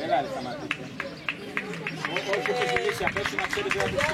Μεγάλη σταματήστε. Όχι έχει ζητήσει απ' έξω να ξέρετε ότι θα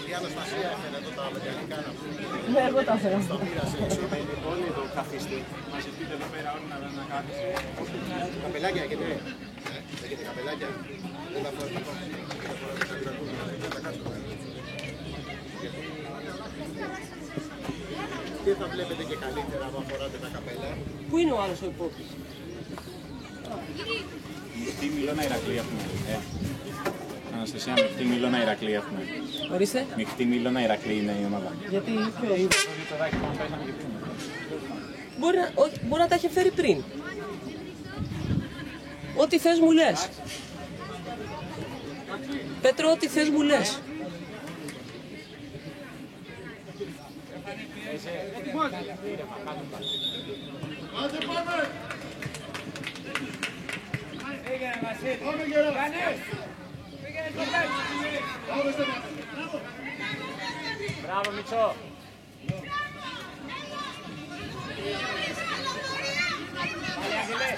Η Αναστασία έφερε εδώ τα λογιανικά να πούμε. Ναι, εγώ τα έφερα. Στο πήρασε έξω. όλοι εδώ καθίστε. Μας ζητείτε εδώ πέρα όλοι να κάθεστε. Καπελάκια έχετε. Έχετε καπελάκια. Δεν τα φοράτε ακόμα. Και θα βλέπετε και καλύτερα αν φοράτε τα καπέλα. Πού είναι ο άλλος ο υπόπτης? Μειχτή Μιλώνα Ηρακλή έχουμε. Αναστασία, Μειχτή Μιλώνα Ηρακλή έχουμε. Ορίστε. Μειχτή Μιλώνα Ηρακλή είναι η ομάδα. Γιατί, ποιος? Μπορεί να τα είχε φέρει πριν. Ό,τι θες μου λες. Πέτρο, ό,τι θες μου λες. Άντε πάμε! Πήγαινε Βασίλη. Πάμε γερό. Πήγαινε στο πέτσι. Πάμε στο πέτσι. Μπράβο Μητσό. Πάλι Αγγελέ.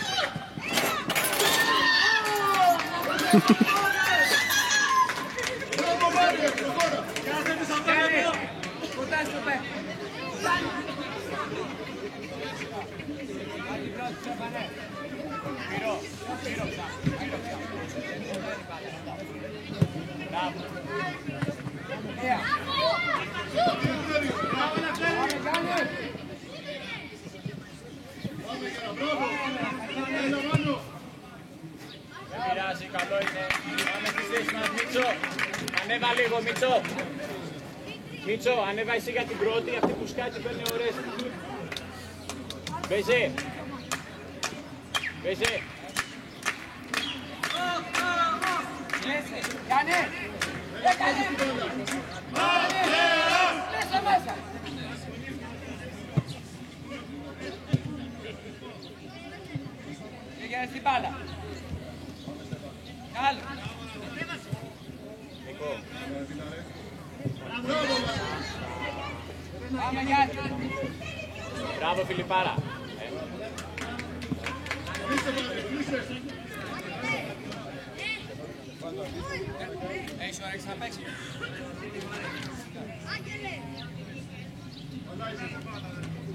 Μπράβο Μάρια, προχώρα. Κάθετε σαν πέρα. Κοντά στο πέτσι. Άλλη πρώτη ψεφανέ. Πυρό. Πυρό πια. Μπράβο. Δεν πειράζει, καλό είναι. Πάμε στη θέση μας, Μίτσο. Ανέβα λίγο, Μίτσο. Μίτσο, ανέβα εσύ για την πρώτη, αυτή που σκάει και παίρνει ωραίες. Μπέζε. Μπέζε. Γιάννη! Έκανε! Μέσα, μέσα! Πήγαινε στην μπάλα. Καλό. Πάμε Γιάννη. Μπράβο Φιλιπάρα. Έχεις όρεξη να παίξει.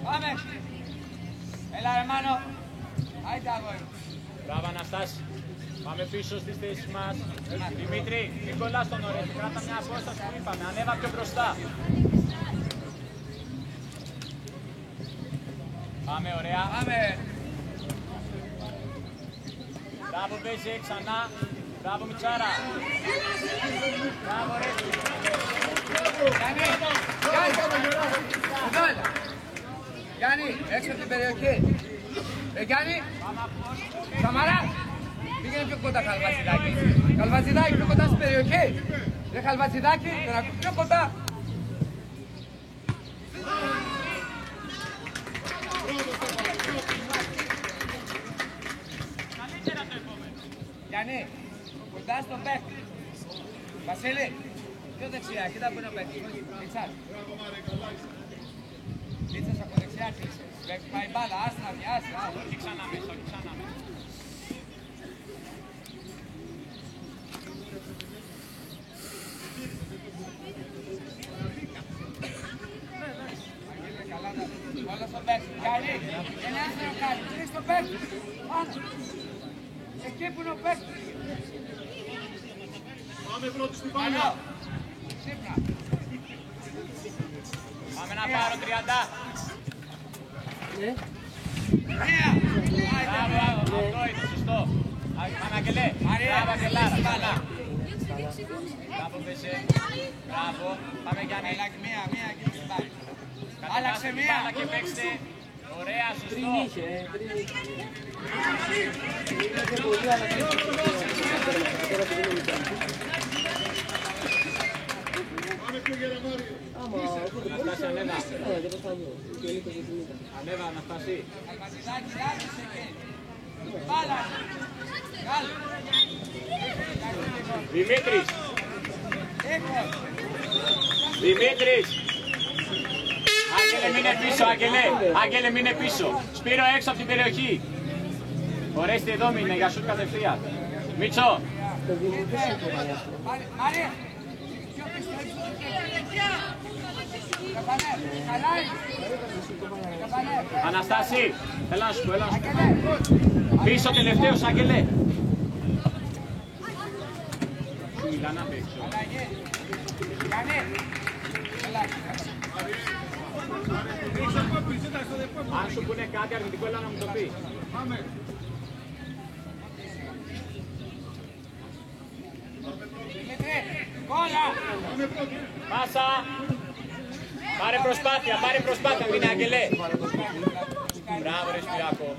Πάμε. Έλα ρε Μάνο. Άιντε αγόρι. Μπράβο Αναστάση. Πάμε πίσω στις θέσεις μας. Δημήτρη, μην κολλάς τον ωραίο. Κράτα μια απόσταση που είπαμε. Ανέβα πιο μπροστά. Πάμε ωραία. Πάμε. Μπράβο Μπέζε, ξανά. Μπράβο Μιτσάρα. Μπράβο ρε. Γιάννη. Εδώ έλα. Γιάννη, έξω από την περιοχή. Γιάννη. Σαμαρά. Πήγαινε πιο κοντά Χαλβατσιδάκη. Χαλβατσιδάκη πιο κοντά στην περιοχή. Ρε Χαλβατσιδάκη, τον ακούς πιο κοντά. Γιάννη, κοντά στον παίκτη. Βασίλη, πιο δεξιά, κοίτα που είναι ο παίκτης. Λίτσας. Λίτσας από δεξιά κλείσε. Πάει μπάλα, άστα να βιάσει. Όχι ξανά μέσα, όχι ξανά μέσα. Όλα στον παίκτη. Γιάννη, ελεύθερο κάνει. Τρεις στον παίκτη. Πάνω. Εκεί που είναι ο παίκτης. Πάμε πρώτοι στην πάλια. Πάνω. Ξύπνα. Πάμε να πάρω 30. Ναι. Νέα. Μπράβο, αυτό είναι σωστό. Πάμε Αγγελέ. Μπράβο Αγγελάρα. Μπράβο Πέσε. Μπράβο. Πάμε Γιάννη. Μία και την πάρει. Άλλαξε μία. Και παίξτε. Ωραία, σωστό. Πριν είχε. Αναστάση, ανέβα. Ανέβα, Αναστάση. Δημήτρης. Δημήτρης. Άγγελε, μείνε πίσω, Άγγελε. Άγγελε, μείνε πίσω. Σπύρο, έξω από την περιοχή. Φορέστη εδώ μείνε, για σουτ κατευθείαν. Μίτσο. Μάρια. Αναστάση, έλα να σου πω, έλα να σου πω. Πίσω τελευταίος, Άγγελε. Σου μιλά να παίξω. Αν σου πούνε κάτι αρνητικό, έλα να μου το πει. Πάσα. Πάρε προσπάθεια, μείνε Αγγελέ. Μπράβο ρε Σπυράκο.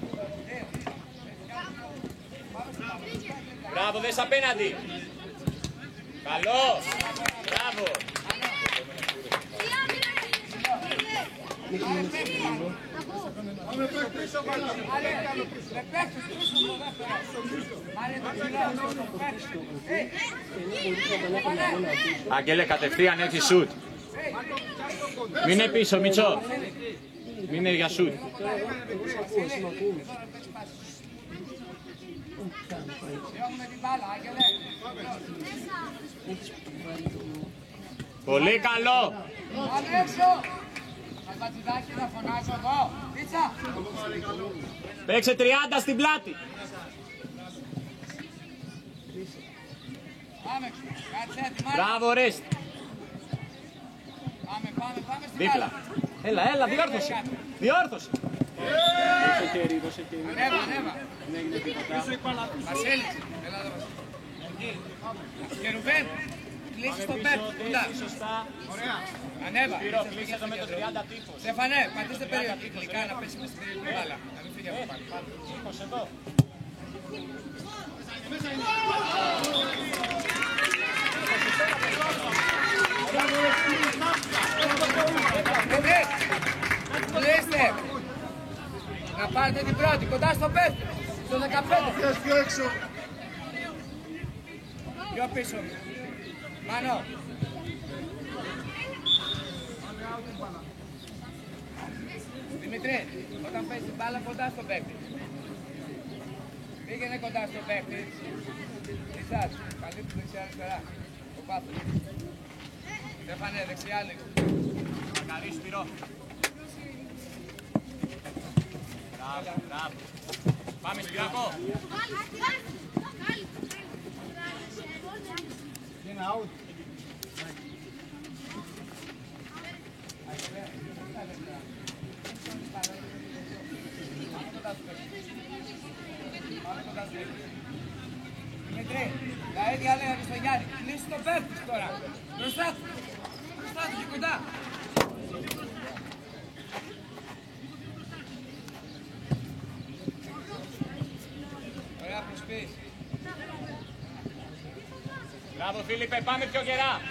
Μπράβο, δες απέναντι. Καλός. Μπράβο. Αγγέλε, κατευθείαν έτσι σουτ. Μείνε πίσω, Μιτσό. Μείνε για σουτ. Πολύ καλό. Αλβατζιδάκι, να φωνάζω εγώ. Πίτσα. Παίξε 30 στην πλάτη. Πάμε, κάτσε έτοιμα. Μπράβο, Ρεστ. Πάμε στην Δίπλα. Έλα, διόρθωσε. Διόρθωσε. Δώσε χέρι. Ανέβα. Δεν έγινε τίποτα. Βασίλης, έλα εδώ. Εκεί. Και Ρουβέν, κλείσεις στο πέπτο. Σωστά. Ωραία. Ανέβα. Σπύρο, κλείσε εδώ με το 30 τύπος. Στεφανέ, πατήστε περιοχή κλικά να πέσει μες στην περιοχή μπάλα. Να μην φύγει από πάλι. Τύπος εδώ. Κλείστε. Να πάρετε την πρώτη, κοντά στο 5, στο 15. Πιο έξω. Πιο πίσω. Μάνο. Δημητρή, όταν παίζει την μπάλα κοντά στο παίκτη. Πήγαινε κοντά στο παίκτη. Ισάς, καλύπτει δεξιά αριστερά. Το πάθος. Στέφανε, δεξιά λίγο. Μακαρί, Σπυρό. Μπράβο. Πάμε Σπυράκο. Είναι out. Δημητρή, τα ίδια λέγανε στο Γιάννη. Κλείσει το παίκτης τώρα. Μπροστά του. Μπροστά του και κοντά. Ωραία προσπίση. Μπράβο Φίλιππε, πάμε πιο γερά.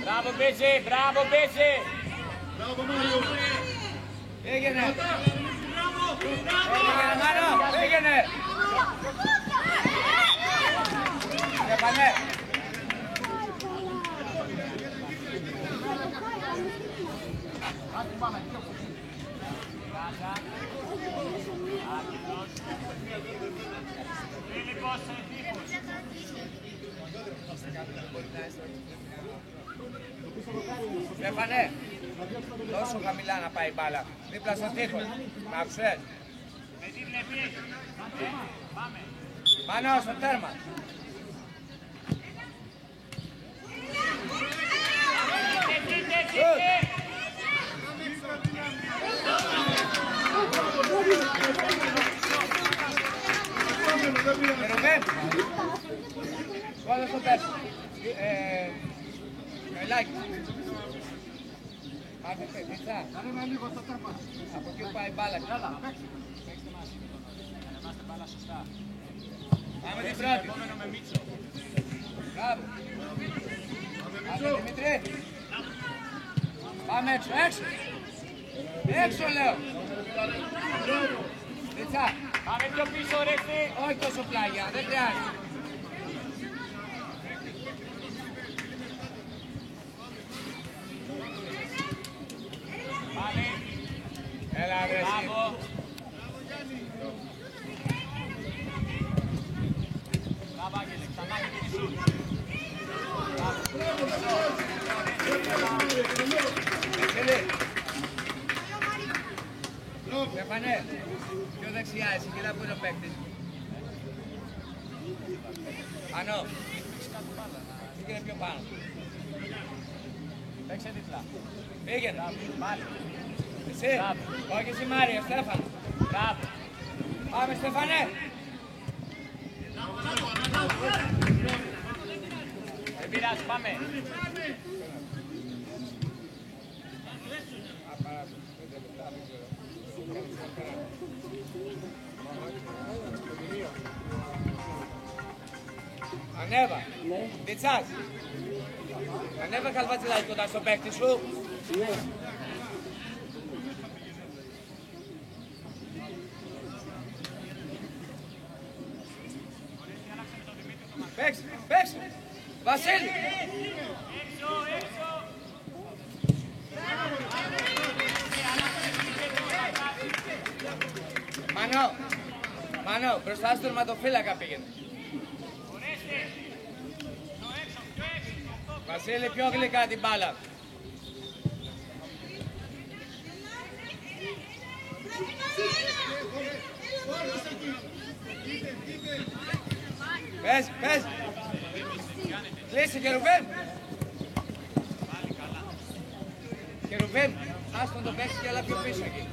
Μπράβο Μπέζε. Μπράβο Μάριο. Πήγαινε. Μάνο, πήγαινε. Στεφανέ. Φίλιππος, τύπος. Στέφανε, τόσο χαμηλά να πάει η μπάλα. Δίπλα στον τοίχο. Μ' άκουσες. Με τι βλέπεις. Πάμε. Μάνο, στο τέρμα. Ρουβέν. Κόλλα στο πέσο. Ελάκι. Άντε παιδιά. Από εκεί πάει μπάλα. Πάμε την πρώτη. Μπράβο. Άντε Δημήτρη. Πάμε έξω, έξω. Έξω λέω. Λίτσα. Πάμε πιο πίσω Ρέστη. Όχι τόσο πλάγια, δεν χρειάζεται. Πάλι. Έλα ρε εσύ. Μπράβο. Μπράβο Άγγελε, ξανά και την σουτ. Εξελί. Στεφανέ, πιο δεξιά εσύ, κοίτα που είναι ο παίκτης. Ανώ. Πήγαινε πιο πάνω. Παίξε δίπλα. Πήγαινε. Πάλι. Εσύ. Όχι εσύ Μάριο, Στέφανο. Μπράβο. Πάμε Στεφανέ. Δεν πειράζει, πάμε. Ανέβα. Ναι. Διτσάς. Ανέβα Καλβατσιλάκη κοντά στο παίκτη σου. Ναι. Παίξε, παίξε. Βασίλη. Μανώ. Μανώ, μπροστά στο τερματοφύλακα πήγαινε. Βασίλη, πιο γλυκά την μπάλα. Πες, πες. Κλείσε και Ρουβέν. Και Ρουβέν, άστον το παίξει και έλα πιο πίσω εκεί.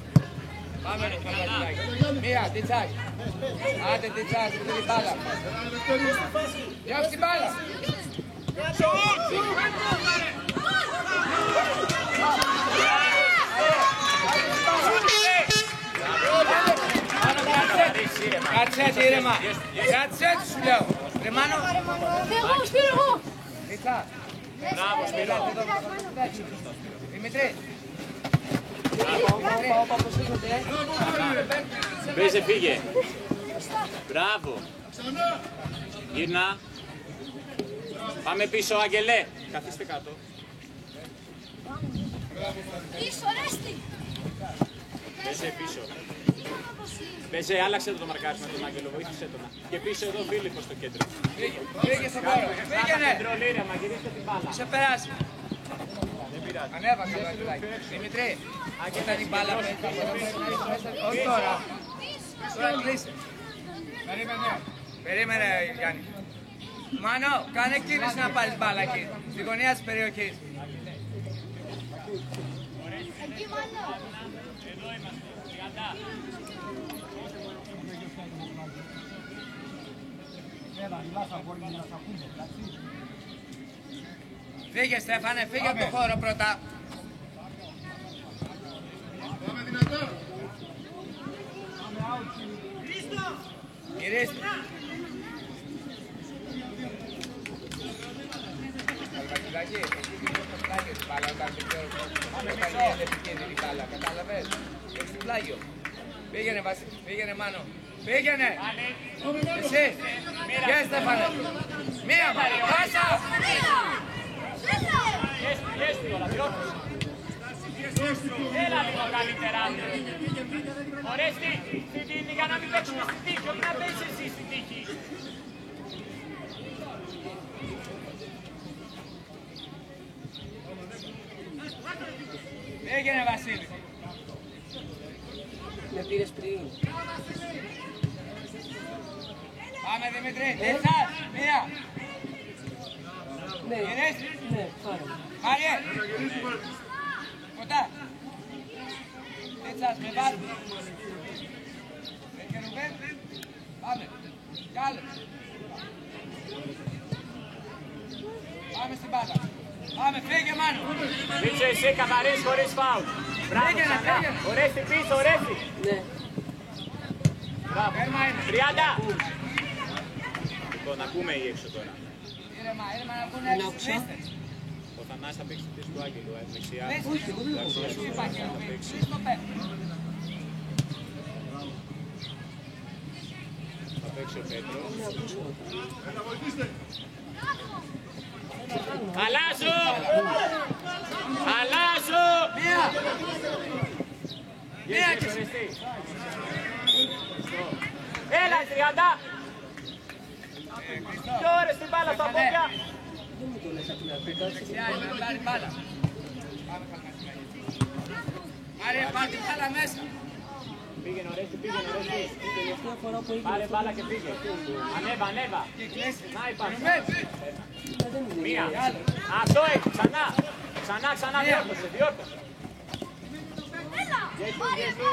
Πάμε ρε Καλβατσιλάκη. Μία, Τιτσάκη. Άντε Τιτσάκη, την μπάλα. Διώξε την μπάλα. Κάτσε ήρεμα. Κάτσε σου λέω. Ρε Μάνο. Τιτσα. Μπράβο Σπύρο. Δημητρή. Όπα, πώς ήρθατε. Παίζε, φύγε. Μπράβο. Γύρνα. Πάμε πίσω, Άγγελε. Καθίστε κάτω. Πίσω, Ρέστη! Παίζε πίσω. Παίζε, άλλαξε το μαρκάρισμα τον Άγγελο, βοήθησε τον. Και πίσω εδώ Φίλιππος στο κέντρο. Πήγε στον χώρο. Πήγαινε. Κεντρολίρια, μα γυρίστε την μπάλα. Σε περάσει. Δεν πειράζει. Ανέβα Καλβατσιλάκη. Δημητρή. Κοίτα την μπάλα. Όχι τώρα. Τώρα κλείσε. Περίμενε Γιάννη. Μάνο, κάνε κίνηση να πάρεις μπάλα εκεί. Στη γωνία της περιοχής. Εκεί μόνο. Εδώ είμαστε, 30. Φύγε Στέφανε, φύγε από το χώρο πρώτα. Πάμε δυνατά. Γυρίστε. Καλβατσιλάκη, εκεί δίνεις το πλάγιο την μπάλα όταν δεν ξέρω πώς είναι επικίνδυνη μπάλα, κατάλαβες. Έχεις την πλάγιο. Πήγαινε Βασίλη, πήγαινε Μάνο. Πήγαινε! Εσύ! Γεια Στέφανε! Μία! Πάσα! Πιέστη όλα, διόρθωσε. Έλα λίγο καλύτερα. Ορέστη, στην τύχη για να μην παίξουμε στην τύχη, όχι να παίξεις εσύ στην τύχη. Πήγαινε Βασίλη! Με πήρες πριν. Πάμε Δημητρή, τέσσερα, μία! Ναι, Γυρίσει! ναι, πάρε. Μάριε! Κοντά! Τέσσερα, με βάζουμε! Πάμε! Κάλε. Πάμε στην μπάλα. Πάμε, φύγε Μάνο. Μίτσο, εσύ καθαρείς χωρίς φάουλ. Μπράβο, Φύγαινε, ξανά. φύγαινε. Ορέστη πίσω, ορέστη. Ναι. Μπράβο. Έρμα είναι. 30. Λοιπόν, ακούμε ή έξω τώρα. Ήρεμα, ήρεμα να πούνε Να έξω. άκουσα. Κλείστε. Ο Θανάσης θα παίξει πίσω του Άγγελου, δεξιά. Κλείστε. Τι είπα και ο Βίλ. Κλείστο πέρα. Θα παίξει ο Πέτρος. Χαλάσου! Χαλάσου! Μία. Μία και Ορεστή. Έλα, 30. Πιο ώρες την μπάλα στα πόδια. Δεν μου το λες από την αρχή. Δεξιά είναι να πάρει μπάλα. Πάμε Καλμασίδα. Άρε, πάρε την μπάλα μέσα. Πήγαινε, Ορέστη, πήγαινε, Ορέστη. Τελευταία φορά που ήρθε. Πάρε μπάλα και πήγε. Ανέβα, ανέβα. Και κλείστε. Να υπάρχει. Δεν μου Μία. Άλλο. Αυτό έχει, ξανά. Ξανά, διόρθωσε, διόρθωσε. Γέσου.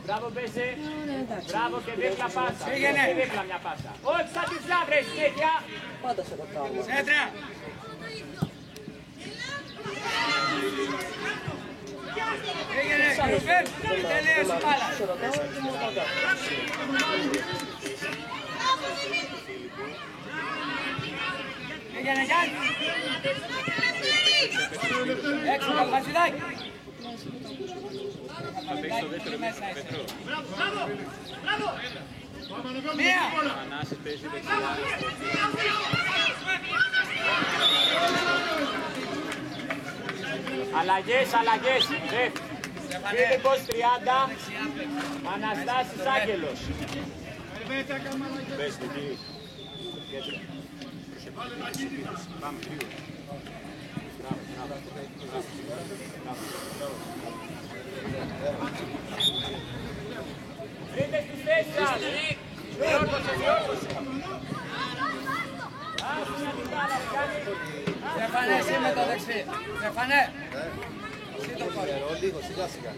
Μπράβο, Μπέζε. Μπράβο και δίπλα πάσα. Πήγαινε. Και δίπλα μια πάσα. Όχι σαν τις λάβρες, τέτοια. Πάντα σε το κάνω. Σέντρα. Πήγαινε, Ρουβέν. Τελείωσε η μπάλα. Σε το κάνω και μου το κάνω. Πήγαινε, Γιάννη. Έξω, Καλμασιδάκι. Θα παίξει το δεύτερο Μέσα είσαι. Πέτρο. Μία. Θανάσης παίζει δεξιά. Αλλαγές. Φίλιππος 30. Αναστάσης Άγγελος. Πες την κύριε. Πάμε λίγο. Βρείτε στις θέσεις σας. Διόρθωσε. Άσε την μπάλα, κάνει. Στεφανέ, εσύ με το δεξί. Στεφανέ. Εσύ το κόλλο. Λίγο, σιγά σιγά.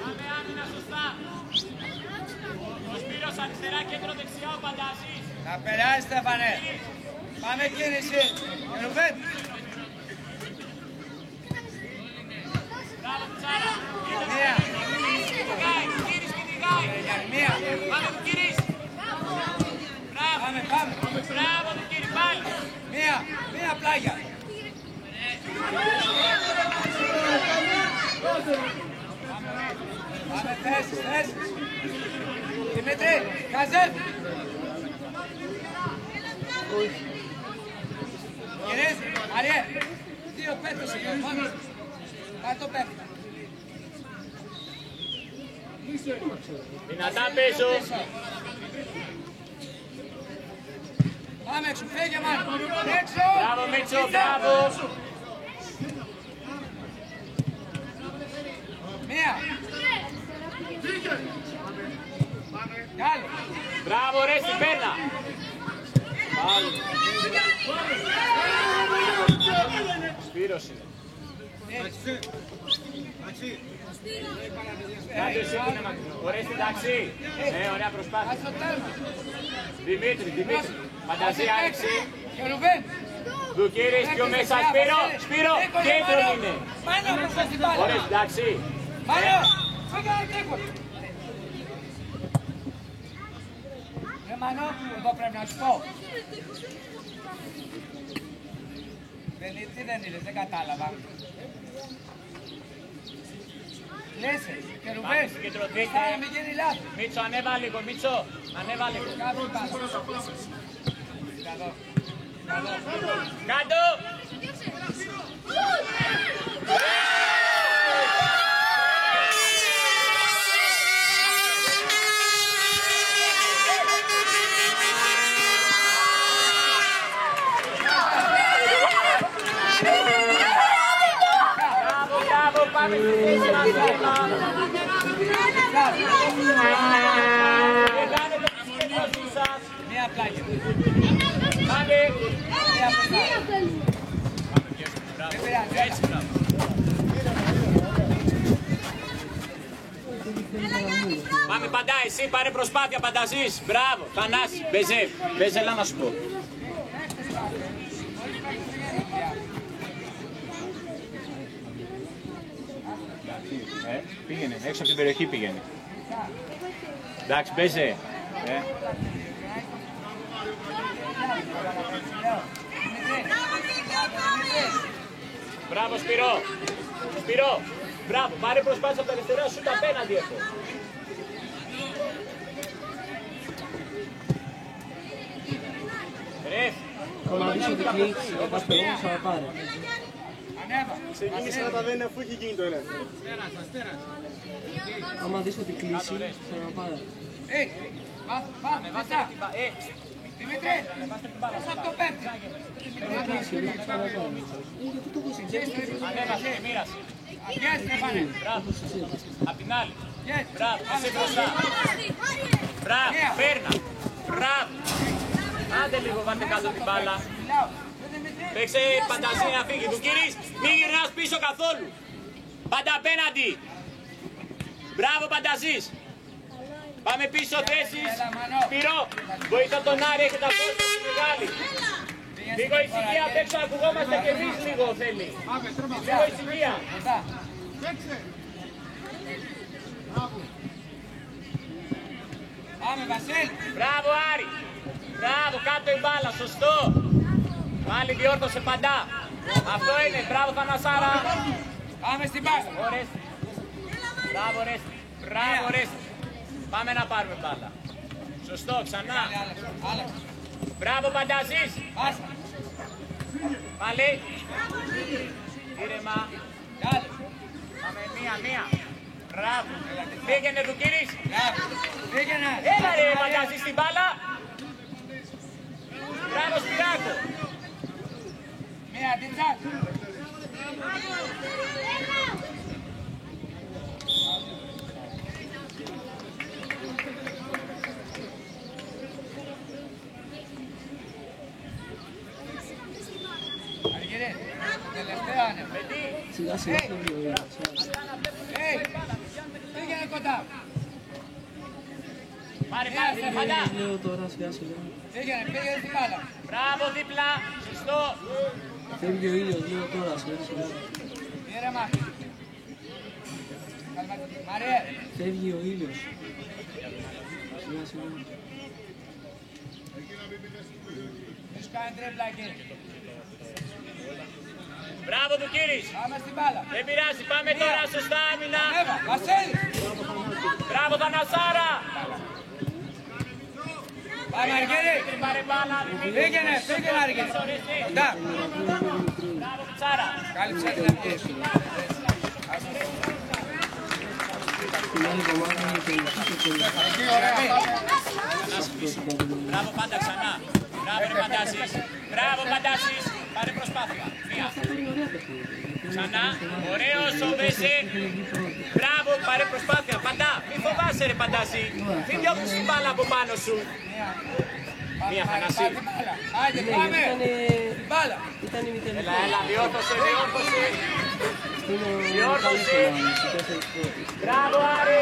Πάμε άμυνα σωστά. Ο Σπύρος αριστερά, κέντρο δεξιά, ο Πανταζής. Να περάσει, Στεφανέ. Πάμε κίνηση. Ρουβέν. Μπράβο, Τσάρα. Μία. Κύρις κυνηγάει. Μία. Πάμε του Κύρις. Μπράβο. Πάμε. Μπράβο του Κύρις, πάλι. Μία πλάγια. Πάμε θέσεις. Δημήτρη, Καζέφ. Γυρίζει, Αριέ. 2 πέτρες εδώ, πάμε. Κάτω πέφτει. Δυνατά πίσω. Πάμε έξω, φύγε μάνα. Έξω. Μπράβο Μίτσο, μπράβο. Μία. Καλό. Μπράβο ρε, στην πέρνα. Πάλι. Σπύρος είναι. Κάντε εσύ που είναι μακρινό. Ωραία στην ταξί. Ναι, ωραία προσπάθεια. Ας το τέρμα. Δημήτρη. Φανταζή άνοιξη. Και Ρουβέν. Δουκύρης πιο μέσα. Σπύρο, κέντρο είναι. Μάνο, μπροστά στην μπάλα. Ωραία στην ταξί. Μάνο, φύγα γρήγορα. Μάνο, εδώ πρέπει να σου πω. Τι δεν είδες, δεν κατάλαβα. Λέσαι, και Ρουβέν, να μην γίνει λάθος. Μίτσο, ανέβα λίγο, Μίτσο. Ανέβα λίγο. Κάτω πάνω. Κάτω. Μπράβο, πάμε στη θέση μας. Και κάνετε τις κεντρώσεις σας. Μία πλάγια. Άντε. Μία πλάγια. Δεν πειράζει. Πάμε Παντά, εσύ πάρε προσπάθεια, Πανταζής. Μπράβο, Θανάση, Μπεζέ. Μπεζέ, έλα να σου πω. Πήγαινε, έξω από την περιοχή πήγαινε. Εντάξει, Μπεζέ. Μπράβο Σπυρό. Σπυρό. Μπράβο, πάρε προσπάθεια από τα αριστερά σου, τα απέναντι έχω. Ρε. Άμα δεις ότι κλείξει, ο Πασπερός θα πάρει. Ξεκίνησε να τα δένει αφού έχει γίνει το ελεύθερο. Άμα δεις ότι κλείσει, θα πάρει. Πάμε, βασά. Δημήτρη, πες από το πέμπτη. Θα κλείσει, θα πάρει. Γιατί το έχω συγκέντρωση. Ανέβασε και μοίρασε. Yes, Στέφανε. Μπράβο. Απ' την άλλη. Μπράβο, εσύ μπροστά. Μπράβο, πέρνα. Μπράβο. Άντε λίγο, βάλτε κάτω την μπάλα. Παίξε Πανταζή να φύγει. Του κύρις, μην γυρνάς πίσω καθόλου. Πάντα απέναντι. Μπράβο Πανταζής. Πάμε πίσω θέσεις. Σπυρό, βοηθά τον Άρη, έχει τα πόδια στη μεγάλη. Λίγο ησυχία απ' έξω, ακουγόμαστε και εμείς λίγο θέλει. Λίγο ησυχία. Πάμε Βασίλ. Μπράβο Άρη. Μπράβο, κάτω η μπάλα, σωστό. Πάλι διόρθωσε Παντά. Αυτό είναι, μπράβο Θανασάρα. Πάμε στην μπάλα. Ωραία. Μπράβο Ρέστη. Μπράβο Ρέστη. Πάμε να πάρουμε μπάλα. Σωστό, ξανά. Μπράβο Πανταζής. Πάλι. Ήρεμα. Πάμε μία. Μπράβο. Πήγαινε του κύρις. Πήγαινε. Έλα ρε Πανταζή στην μπάλα. Μπράβο Σπυράκο. Μία τίτσα. Αργύρε, τελευταία είναι. Σιγά σιγά φεύγει ο Ήλιος. Πήγαινε κοντά. Πάρε Παντά. Λέω τώρα σιγά σιγά. Πήγαινε στην μπάλα. Μπράβο δίπλα. Σωστό. Φεύγει ο ήλιος, λέω τώρα σιγά σιγά. Ήρεμα. Μαρία. Φεύγει ο ήλιος. Σιγά σιγά. Τους κάνει τρίπλα εκεί. Μπράβο του κύρις. Πάμε στην μπάλα. Δεν πειράζει. Πάμε τώρα σωστά άμυνα. Εύα, Βασίλη. Μπράβο Θανασάρα. Πάμε Αργύρη. Πάρε μπάλα. Πήγαινε Αργύρη. Κοντά. Μπράβο Τσάρα. Κάλυψε την Αργύρη. Την άλλη εβδομάδα είναι τελική και τελική. Μπράβο πάντα ξανά. Μπράβο ρε Παντάσης. Μπράβο Παντάσης. Πάρε προσπάθεια. Μία. Ξανά. Ωραίος ο Βέζε. Μπράβο, πάρε προσπάθεια. Παντά. Μην φοβάσαι ρε Παντάση. Μην διώχνεις την μπάλα από πάνω σου. Μία Θανασί. Άιντε πάμε. Μπάλα. Ήταν η μητερική. Έλα, διόρθωσε. Διόρθωσε. Μπράβο Άρη.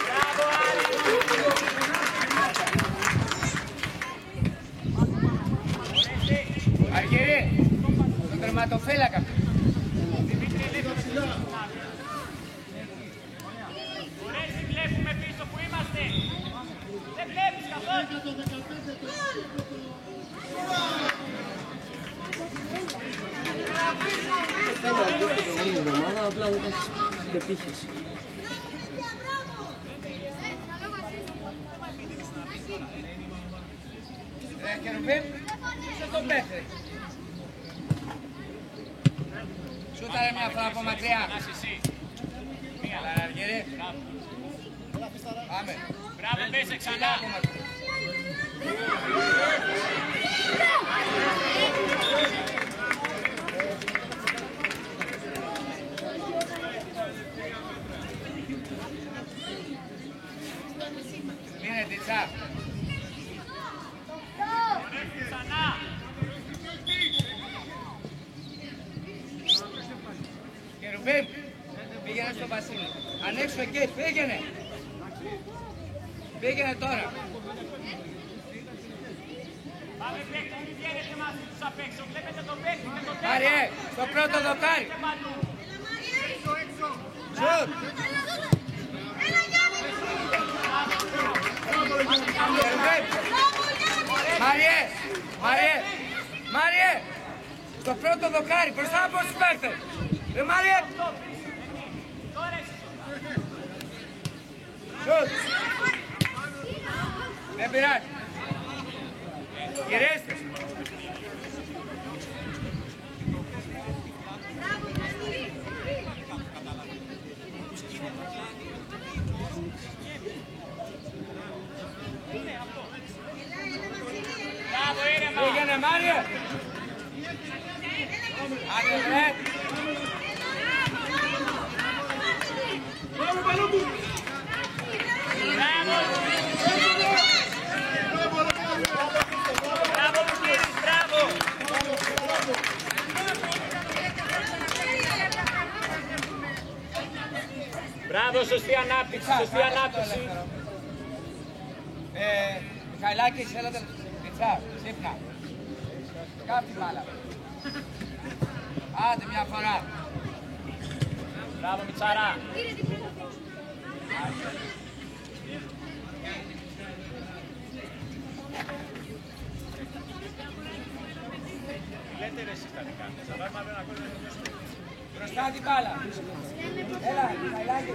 Μπράβο Άρη. Αργύρη. Τον τερματοφύλακα. Μπορέσει, βλέπουμε πίσω που είμαστε. Δεν βλέπεις καθόλου. Θέλω να το την εβδομάδα, απλά δεν τα πετύχεις. Κερουμπίμ, είσαι στον πέθρι. Σούταρε μια φορά από μακριά. Μία. Αργύρη. Πάμε. Μπράβο, πέσε ξανά. Είναι τιτσά. Ξανά. Κερουμπίμ, πήγαινε πήγαινε στο Βασίλη. Ανοίξου εκεί, πήγαινε. Πήγαινε τώρα. Πάμε παίκτε, μην βγαίνετε μαζί τους απ' έξω. Βλέπετε το παίκτη και το τέλος. Άριε, στο πρώτο δοκάρι. Σουτ. Μάριε, Μάριε, Μάριε. Στο πρώτο δοκάρι, μπροστά από τους παίκτες. Ρε Μάριε. Σουτ. Δεν πειράζει. Γυρίστε. Πήγαινε Μάριε. Άντε βρε. Μπράβο, σωστή ανάπτυξη, σωστή ανάπτυξη. Μιχαηλάκη, θέλετε πιτσά, ξύπνα. Κάφτη μπάλα. Άντε μια φορά. Μπράβο, Μιτσαρά. Λέτε ρε εσείς τα δικά σας, θα πάμε ένα κόλλο. Μπροστά την μπάλα. Έλα, Μιχαηλάκη.